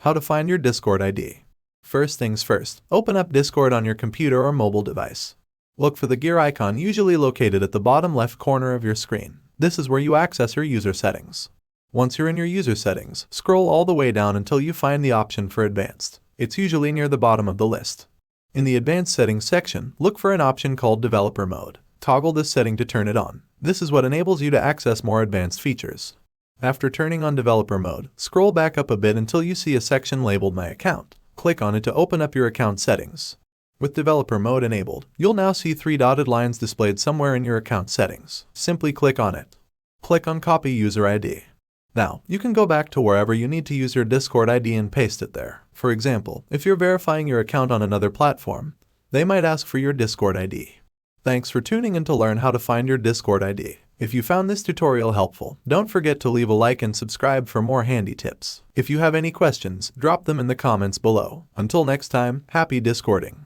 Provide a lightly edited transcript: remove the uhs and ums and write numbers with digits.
How to find your Discord ID. First things first, open up Discord on your computer or mobile device. Look for the gear icon usually located at the bottom left corner of your screen. This is where you access your user settings. Once you're in your user settings, scroll all the way down until you find the option for Advanced. It's usually near the bottom of the list. In the Advanced Settings section, look for an option called Developer Mode. Toggle this setting to turn it on. This is what enables you to access more advanced features. After turning on Developer Mode, scroll back up a bit until you see a section labeled My Account. Click on it to open up your account settings. With Developer Mode enabled, you'll now see 3 dotted lines displayed somewhere in your account settings. Simply click on it. Click on Copy User ID. Now, you can go back to wherever you need to use your Discord ID and paste it there. For example, if you're verifying your account on another platform, they might ask for your Discord ID. Thanks for tuning in to learn how to find your Discord ID. If you found this tutorial helpful, don't forget to leave a like and subscribe for more handy tips. If you have any questions, drop them in the comments below. Until next time, happy Discording.